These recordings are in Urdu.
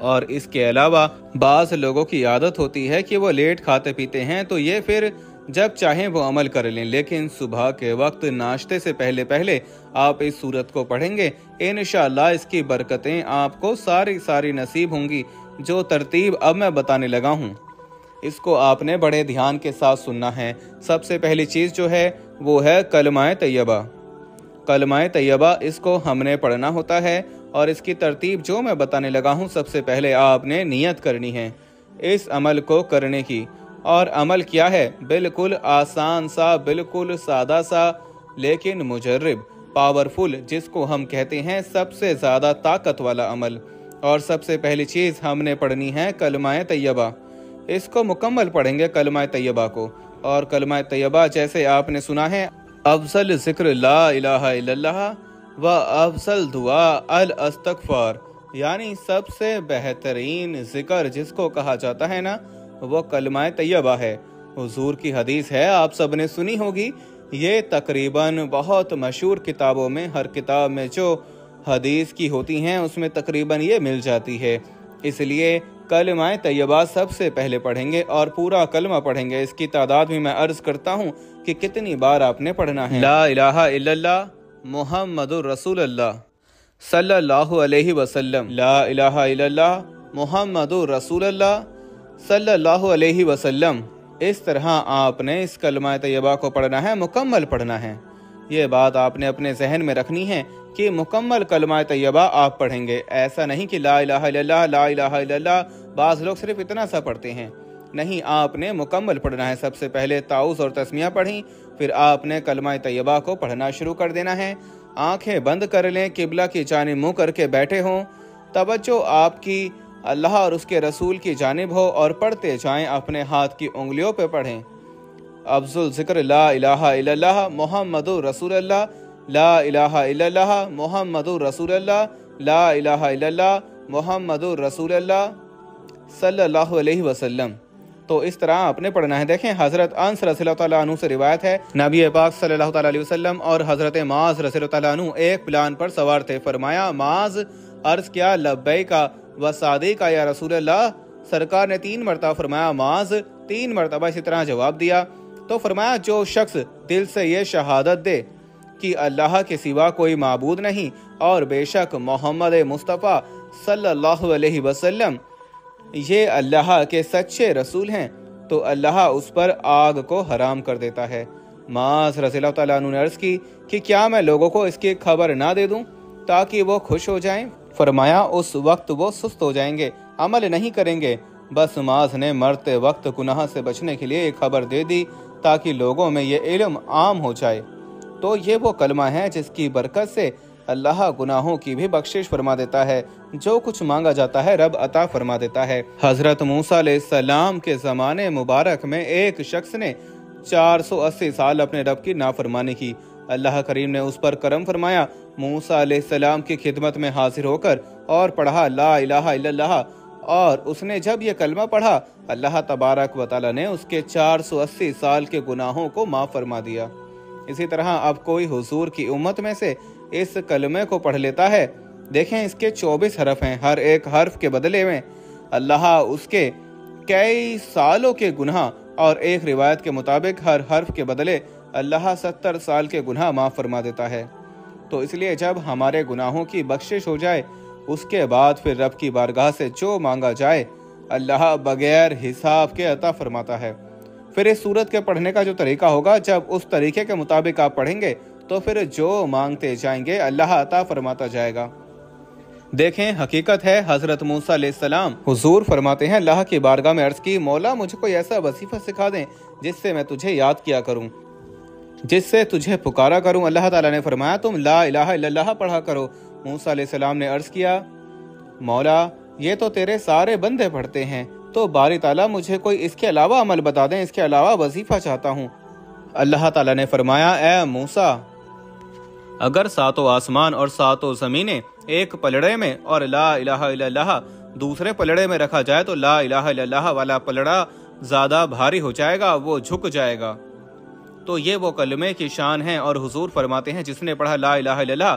اور اس کے علاوہ بعض لوگوں کی عادت ہوتی ہے کہ وہ لیٹ کھاتے پیتے ہیں، تو یہ پھر جب چاہیں وہ عمل کر لیں، لیکن صبح کے وقت ناشتے سے پہلے آپ اس سورت کو پڑھیں گے، انشاءاللہ اس کی برکتیں آپ کو ساری نصیب ہوں گی۔ جو ترتیب اب میں بتانے لگا ہوں اس کو آپ نے بڑے دھیان کے ساتھ سننا ہے۔ سب سے پہلی چیز جو ہے وہ ہے کلمہ طیبہ۔ کلمہ طیبہ اس کو ہم نے پڑھنا ہوتا ہے، اور اس کی ترتیب جو میں بتانے لگا ہوں، سب سے پہلے آپ نے نیت کرنی ہے اس عمل کو کرنے کی۔ اور عمل کیا ہے؟ بالکل آسان سا، بالکل سادہ سا، لیکن مجرب، پاورفل، جس کو ہم کہتے ہیں سب سے زیادہ طاقت والا عمل۔ اور سب سے پہلی چیز ہم نے پڑھنی ہے کلمہ طیبہ۔ اس کو مکمل پڑھیں گے کلمہ طیبہ کو۔ اور کلمہ طیبہ جیسے آپ نے سنا ہے، افضل ذکر لا الہ الا اللہ و افضل دعا الاستغفار، یعنی سب سے بہترین ذکر جس کو کہا جاتا ہے نا، وہ کلمہ طیبہ ہے۔ حضور کی حدیث ہے، آپ سب نے سنی ہوگی، یہ تقریباً بہت مشہور کتابوں میں، ہر کتاب میں جو حدیث کی ہوتی ہیں اس میں تقریباً یہ مل جاتی ہے۔ اس لیے کلمہ طیبہ سب سے پہلے پڑھیں گے اور پورا کلمہ پڑھیں گے۔ اس کی تعداد بھی میں عرض کرتا ہوں کہ کتنی بار آپ نے پڑھنا ہے۔ لا الہ الا اللہ محمد الرسول اللہ صلی اللہ علیہ وسلم، لا الہ الا اللہ محمد الرسول اللہ صلی اللہ علیہ وسلم۔ اس طرح آپ نے اس کلمہ طیبہ کو پڑھنا ہے، مکمل پڑھنا ہے۔ یہ بات آپ نے اپنے ذہن میں رکھنی ہے کہ مکمل کلمہ طیبہ آپ پڑھیں گے۔ ایسا نہیں کہ لا الہ الا اللہ، لا الہ الا اللہ، بعض لوگ صرف اتنا سا پڑھتے ہیں۔ نہیں، آپ نے مکمل پڑھنا ہے۔ سب سے پہلے تعوذ اور تسمیہ پڑھیں، پھر آپ نے کلمہ طیبہ کو پڑھنا شروع کر دینا ہے۔ آنکھیں بند کر لیں، قبلہ کی جانب منہ کر کے بیٹھے ہوں، توجہ آپ کی اللہ اور اس کے رسول کی جانب ہو، اور پڑھتے جائیں، اپنے ہاتھ کی انگلیوں پہ پڑھیں۔ افضل ذکر لا الہ الا اللہ محمد رسول اللہ، لا الہ الا اللہ محمد رسول اللہ، لا الہ الا اللہ محمد رسول اللہ صلی اللہ علیہ وسلم۔ تو اس طرح آپ نے پڑھنا ہے۔ دیکھیں، حضرت انس رضی اللہ تعالیٰ عنہ سے روایت ہے، نبی پاک صلی اللہ تعالیٰ علیہ وسلم اور حضرت معاذ رضی اللہ تعالیٰ عنہ ایک پلان پر سوار تھے۔ فرمایا، معاذ، عرض کیا، لبیک و صادق یا رسول اللہ۔ سرکار نے 3 مرتبہ فرمایا، معاذ، 3 مرتبہ اسی طرح جواب دیا۔ تو فرمایا، جو شخص دل سے یہ شہادت دے کہ اللہ کے سوا کوئی معبود نہیں اور بے شک محمد مصطفیٰ صلی اللہ علیہ وسلم یہ اللہ کے سچے رسول ہیں، تو اللہ اس پر آگ کو حرام کر دیتا ہے۔ معاذ رضی اللہ تعالیٰ عنہ نے عرض کی کہ کیا میں لوگوں کو اس کی خبر نہ دے دوں تاکہ وہ خوش ہو جائیں؟ فرمایا، اس وقت وہ سست ہو جائیں گے، عمل نہیں کریں گے۔ بس معاذ نے مرتے وقت گناہ سے بچنے کے لیے ایک خبر دے دی تاکہ لوگوں میں یہ علم عام ہو جائے۔ تو یہ وہ کلمہ ہے جس کی برکت سے اللہ گناہوں کی بھی بخشش فرما دیتا ہے، جو کچھ مانگا جاتا ہے رب عطا فرما دیتا ہے۔ حضرت موسیٰ علیہ السلام کے زمانے مبارک میں ایک شخص نے 480 سال اپنے رب کی نافرمانی کی۔ اللہ کریم نے اس پر کرم فرمایا، موسیٰ علیہ السلام کی خدمت میں حاضر ہو کر اور پڑھا لا الہ الا اللہ، اور اس نے جب یہ کلمہ پڑھا، اللہ تبارک و تعالی نے اس کے 480 سال کے گناہوں کو معاف فرما دیا۔ اسی طرح اب کوئی حضور کی امت میں سے اس کلمے کو پڑھ لیتا ہے، دیکھیں اس کے 24 حرف ہیں، ہر ایک حرف کے بدلے میں اللہ اس کے کئی سالوں کے گناہ، اور ایک روایت کے مطابق ہر حرف کے بدلے اللہ 70 سال کے گناہ معاف فرما دیتا ہے۔ تو اس لیے جب ہمارے گناہوں کی بخشش ہو جائے، اس کے بعد پھر رب کی بارگاہ سے جو مانگا جائے اللہ بغیر حساب کے عطا فرماتا ہے۔ پھر اس سورت کے پڑھنے کا جو طریقہ ہوگا، جب اس طریقے کے مطابق آپ پڑھیں گے تو پھر جو مانگتے جائیں گے اللہ عطا فرماتا جائے گا۔ دیکھیں، حقیقت ہے، حضرت موسیٰ علیہ السلام حضور فرماتے ہیں، اللہ کی بارگاہ میں عرض کی، مولا مجھے کوئی ایسا وظیفہ سکھا دیں جس سے میں تجھے یاد کیا کروں، جس سے تجھے پکارا کروں۔ اللہ تعالیٰ نے فرمایا، تم لا الہ الا اللہ پڑھا کرو۔ موسیٰ علیہ السلام نے عرض کیا، مولا یہ تو تیرے سارے بندے پڑھتے ہیں، تو باری تعالیٰ مجھے کوئی اس کے علاوہ عمل بتا دیں، اس کے علاوہ وظیفہ چاہتا ہوں۔ اللہ تعالیٰ نے فرمایا، اے موسیٰ، اگر 7 آسمان اور 7 زمینیں ایک پلڑے میں اور لا الہ الا اللہ دوسرے پلڑے میں رکھا جائے تو لا الہ الا اللہ والا پلڑا زیادہ بھاری ہو جائے گا، وہ جھک جائے گا۔ تو یہ وہ کلمے کی شان ہے، اور حضور فرماتے ہیں جس نے پڑھا لا الہ الا اللہ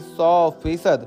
100%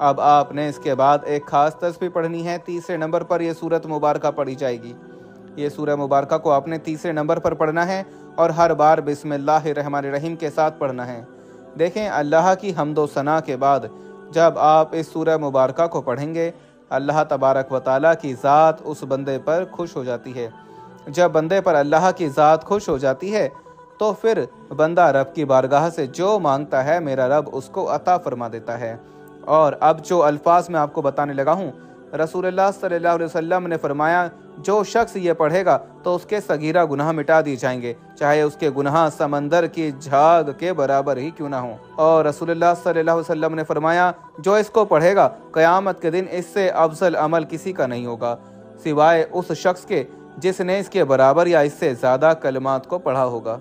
اب آپ نے اس کے بعد ایک خاص تسبیح پڑھنی ہے۔ تیسرے نمبر پر یہ سورت مبارکہ پڑھی جائے گی۔ یہ سورہ مبارکہ کو آپ نے تیسرے نمبر پر پڑھنا ہے اور ہر بار بسم اللہ الرحمن الرحیم کے ساتھ پڑھنا ہے۔ دیکھیں، اللہ کی حمد و ثنا کے بعد جب آپ اس سورہ مبارکہ کو پڑھیں گے، اللہ تبارک و تعالیٰ کی ذات اس بندے پر خوش ہو جاتی ہے۔ جب بندے پر اللہ کی ذات خوش ہو جاتی ہے تو پھر بندہ رب کی بارگاہ سے جو مانگتا ہے میرا رب اس کو عطا فرما دیتا ہے۔ اور اب جو الفاظ میں آپ کو بتانے لگا ہوں، رسول اللہ صلی اللہ علیہ وسلم نے فرمایا جو شخص یہ پڑھے گا تو اس کے صغیرہ گناہ مٹا دیے جائیں گے، چاہے اس کے گناہ سمندر کی جھاگ کے برابر ہی کیوں نہ ہوں۔ اور رسول اللہ صلی اللہ علیہ وسلم نے فرمایا جو اس کو پڑھے گا قیامت کے دن اس سے افضل عمل کسی کا نہیں ہوگا سوائے اس شخص کے جس نے اس کے برابر یا اس سے زیادہ کلمات کو پڑھا ہوگا۔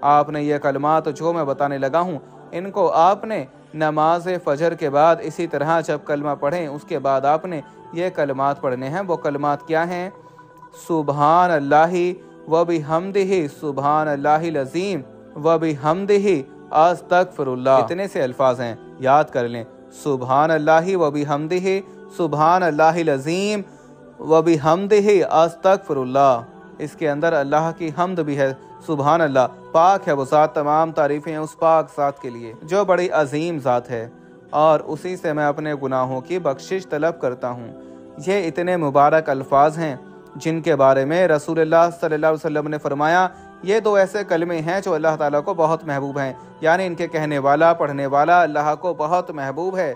آپ نے یہ کلمات جو میں بتانے لگا ہوں ان کو آپ نے نماز فجر کے بعد اسی طرح جب کلمہ پڑھیں اس کے بعد آپ نے یہ کلمات پڑھنے ہیں۔ وہ کلمات کیا ہیں؟ سبحان اللہ و بحمدہ، سبحان اللہ العظیم و بحمدہ، استغفر اللہ۔ اتنے سے الفاظ ہیں، یاد کر لیں۔ سبحان اللہ و بحمدہ، سبحان اللہ العظیم و بحمدہ، استغفر اللہ۔ اس کے اندر اللہ کی حمد بھی ہے، سبحان اللہ، پاک ہے وہ ذات، تمام تعریفیں اس پاک ذات کے لیے جو بڑی عظیم ذات ہے، اور اسی سے میں اپنے گناہوں کی بخشش طلب کرتا ہوں۔ یہ اتنے مبارک الفاظ ہیں جن کے بارے میں رسول اللہ صلی اللہ علیہ وسلم نے فرمایا یہ دو ایسے کلمے ہیں جو اللہ تعالیٰ کو بہت محبوب ہیں، یعنی ان کے کہنے والا پڑھنے والا اللہ کو بہت محبوب ہے،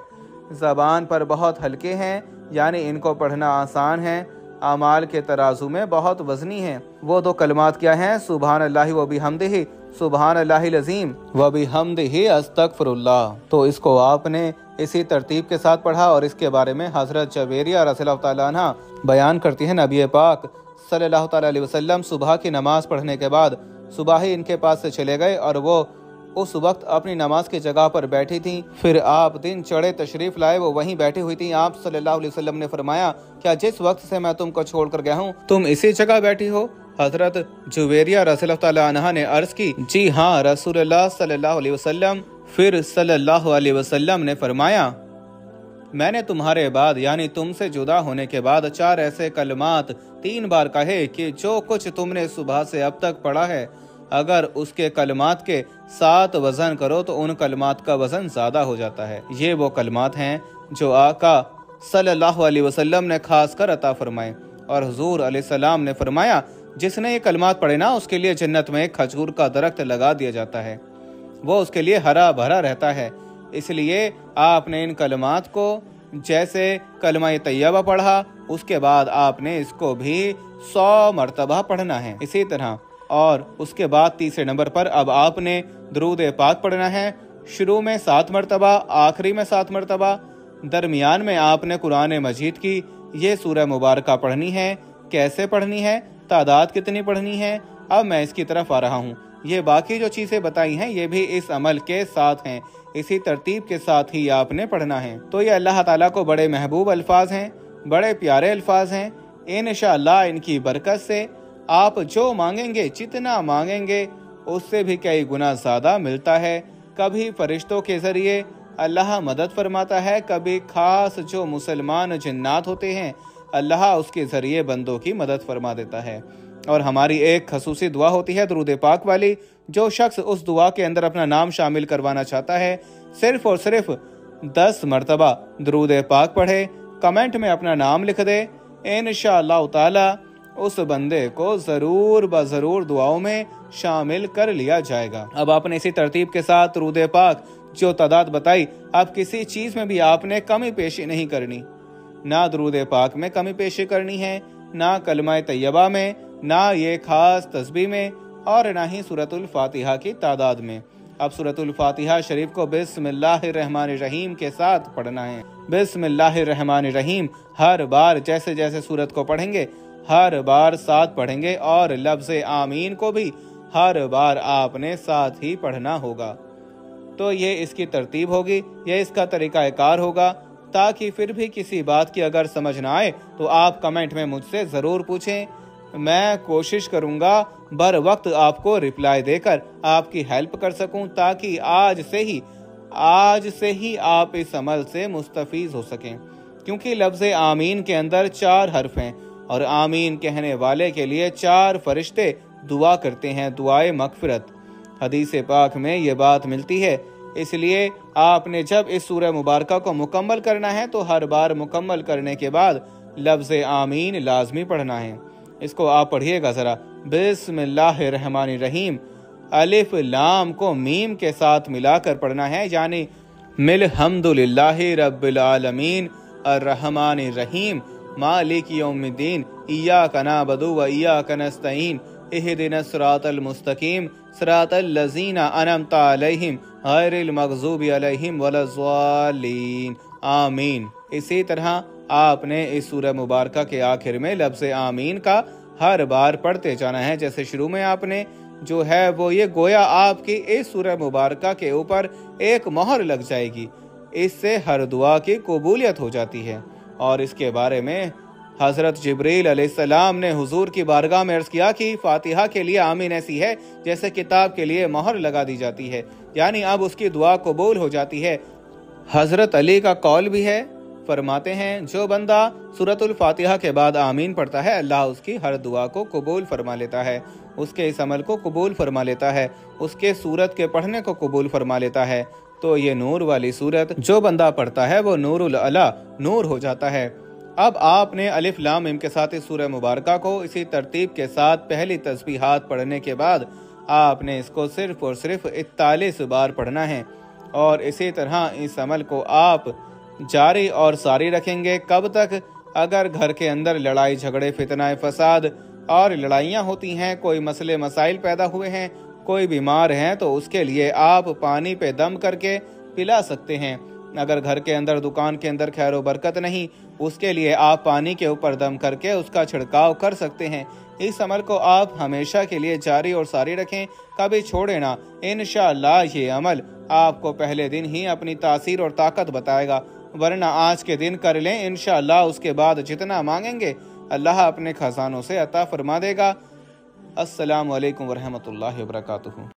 زبان پر بہت ہلکے ہیں، یعنی ان کو پڑھنا آسان ہے، اعمال کے ترازو میں بہت وزنی ہیں۔ وہ دو کلمات کیا ہیں؟ سبحان اللہ و بحمدہ، سبحان اللہ العظیم و بحمدہ، استغفر اللہ۔ تو اس کو آپ نے اسی ترتیب کے ساتھ پڑھا، اور اس کے بارے میں حضرت جویریہ رضی اللہ تعالیٰ عنہ بیان کرتی ہیں نبی پاک صلی اللہ تعالیٰ علیہ وسلم صبح کی نماز پڑھنے کے بعد صبح ہی ان کے پاس سے چلے گئے اور وہ اس وقت اپنی نماز کی جگہ پر بیٹھی تھیں۔ پھر آپ دن چڑھے تشریف لائے، وہ وہیں بیٹھی ہوئی تھیں۔ آپ صلی اللہ علیہ وسلم نے فرمایا کیا جس وقت سے میں تم کو چھوڑ کر گیا ہوں تم اسی جگہ بیٹھی ہو؟ حضرت جویریہ رضی اللہ تعالیٰ عنہ نے عرض کی جی ہاں رسول اللہ صلی اللہ علیہ وسلم۔ پھر صلی اللہ علیہ وسلم نے فرمایا میں نے تمہارے بعد یعنی تم سے جدا ہونے کے بعد 4 ایسے کلمات 3 بار کہے کہ جو کچھ تم نے صبح سے اب تک پڑھا ہے اگر اس کے کلمات کے 7 وزن کرو تو ان کلمات کا وزن زیادہ ہو جاتا ہے۔ یہ وہ کلمات ہیں جو آقا صلی اللہ علیہ وسلم نے خاص کر عطا فرمائے، اور حضور علیہ السلام نے فرمایا جس نے یہ کلمات پڑھے نا اس کے لیے جنت میں ایک کھجور کا درخت لگا دیا جاتا ہے، وہ اس کے لیے ہرا بھرا رہتا ہے۔ اس لیے آپ نے ان کلمات کو جیسے کلمہ طیبہ پڑھا اس کے بعد آپ نے اس کو بھی 100 مرتبہ پڑھنا ہے اسی طرح، اور اس کے بعد تیسرے نمبر پر اب آپ نے درود پاک پڑھنا ہے، شروع میں 7 مرتبہ، آخری میں 7 مرتبہ، درمیان میں آپ نے قرآن مجید کی یہ سورہ مبارکہ پڑھنی ہے۔ کیسے پڑھنی ہے، تعداد کتنی پڑھنی ہے، اب میں اس کی طرف آ رہا ہوں۔ یہ باقی جو چیزیں بتائی ہیں یہ بھی اس عمل کے ساتھ ہیں، اسی ترتیب کے ساتھ ہی آپ نے پڑھنا ہے۔ تو یہ اللہ تعالیٰ کو بڑے محبوب الفاظ ہیں، بڑے پیارے الفاظ ہیں۔ انشاءاللہ ان کی برکت سے آپ جو مانگیں گے، جتنا مانگیں گے اس سے بھی کئی گنا زیادہ ملتا ہے۔ کبھی فرشتوں کے ذریعے اللہ مدد فرماتا ہے، کبھی خاص جو مسلمان جنات ہوتے ہیں اللہ اس کے ذریعے بندوں کی مدد فرما دیتا ہے۔ اور ہماری ایک خصوصی دعا ہوتی ہے درود پاک والی، جو شخص اس دعا کے اندر اپنا نام شامل کروانا چاہتا ہے صرف اور صرف 10 مرتبہ درود پاک پڑھے، کمنٹ میں اپنا نام لکھ دے، انشاءاللہ تعالی اس بندے کو ضرور بضرور دعاؤں میں شامل کر لیا جائے گا۔ اب آپ نے اسی ترتیب کے ساتھ درود پاک جو تعداد بتائی، اب کسی چیز میں بھی آپ نے کمی پیشی نہیں کرنی، نہ درود پاک میں کمی پیشی کرنی ہے، نہ کلمہ طیبہ میں، نہ یہ خاص تسبیح میں، اور نہ ہی سورۃ الفاتحہ کی تعداد میں۔ اب سورۃ الفاتحہ شریف کو بسم اللہ الرحمن الرحیم کے ساتھ پڑھنا ہے۔ بسم اللہ الرحمن الرحیم ہر بار جیسے جیسے سورت کو پڑھیں گے ہر بار ساتھ پڑھیں گے، اور لفظ آمین کو بھی ہر بار آپ نے ساتھ ہی پڑھنا ہوگا۔ تو یہ اس کی ترتیب ہوگی، یہ اس کا طریقہ کار ہوگا، تاکہ پھر بھی کسی بات کی اگر سمجھ نہ آئے تو آپ کمنٹ میں مجھ سے ضرور پوچھیں، میں کوشش کروں گا بر وقت آپ کو رپلائی دے کر آپ کی ہیلپ کر سکوں، تاکہ آج سے ہی آج سے ہی آپ اس عمل سے مستفیض ہو سکیں، کیونکہ لفظ آمین کے اندر 4 حرف ہیں اور آمین کہنے والے کے لیے 4 فرشتے دعا کرتے ہیں، دعائے مغفرت۔ حدیث پاک میں یہ بات ملتی ہے، اس لیے آپ نے جب اس سورہ مبارکہ کو مکمل کرنا ہے تو ہر بار مکمل کرنے کے بعد لفظ آمین لازمی پڑھنا ہے۔ اس کو آپ پڑھیے گا ذرا، بسم اللہ الرحمن الرحیم، الف لام کو میم کے ساتھ ملا کر پڑھنا ہے، یعنی مل حمد للہ رب العالمین الرحمن الرحیم مالک یوم الدین ایاک نعبد و ایاک نستعین اہدنا الصراط المستقیم صراط الذین انعمت علیہم غیر المغضوب علیہم ولا الضالین آمین۔ اسی طرح آپ نے اس سورہ مبارکہ کے آخر میں لفظ آمین کا ہر بار پڑھتے جانا ہے، جیسے شروع میں آپ نے جو ہے وہ یہ گویا آپ کی اس سورہ مبارکہ کے اوپر ایک مہر لگ جائے گی، اس سے ہر دعا کی قبولیت ہو جاتی ہے۔ اور اس کے بارے میں حضرت جبریل علیہ السلام نے حضور کی بارگاہ میں عرض کیا کہ فاتحہ کے لیے آمین ایسی ہے جیسے کتاب کے لیے مہر لگا دی جاتی ہے، یعنی اب اس کی دعا قبول ہو جاتی ہے۔ حضرت علی کا قول بھی ہے، فرماتے ہیں جو بندہ سورۃ الفاتحہ کے بعد آمین پڑھتا ہے اللہ اس کی ہر دعا کو قبول فرما لیتا ہے، اس کے اس عمل کو قبول فرما لیتا ہے، اس کے سورت کے پڑھنے کو قبول فرما لیتا ہے۔ تو یہ نور والی سورت جو بندہ پڑھتا ہے وہ نور العلا نور ہو جاتا ہے۔ اب آپ نے الف لام میم کے ساتھ اس سورہ مبارکہ کو اسی ترتیب کے ساتھ پہلی تسبیحات پڑھنے کے بعد آپ نے اس کو صرف اور صرف 41 بار پڑھنا ہے، اور اسی طرح اس عمل کو آپ جاری اور ساری رکھیں گے۔ کب تک؟ اگر گھر کے اندر لڑائی جھگڑے فتنہ فساد اور لڑائیاں ہوتی ہیں، کوئی مسئلے مسائل پیدا ہوئے ہیں، کوئی بیمار ہیں، تو اس کے لیے آپ پانی پہ دم کر کے پلا سکتے ہیں۔ اگر گھر کے اندر دکان کے اندر خیر و برکت نہیں، اس کے لیے آپ پانی کے اوپر دم کر کے اس کا چھڑکاؤ کر سکتے ہیں۔ اس عمل کو آپ ہمیشہ کے لیے جاری اور ساری رکھیں، کبھی چھوڑیں نہ۔ انشاءاللہ یہ عمل آپ کو پہلے دن ہی اپنی تاثیر اور طاقت بتائے گا، ورنہ آج کے دن کر لیں، انشاءاللہ اس کے بعد جتنا مانگیں گے اللہ اپنے خزانوں سے عطا فرما دے گا۔ السلام علیکم ورحمۃ اللہ وبرکاتہ۔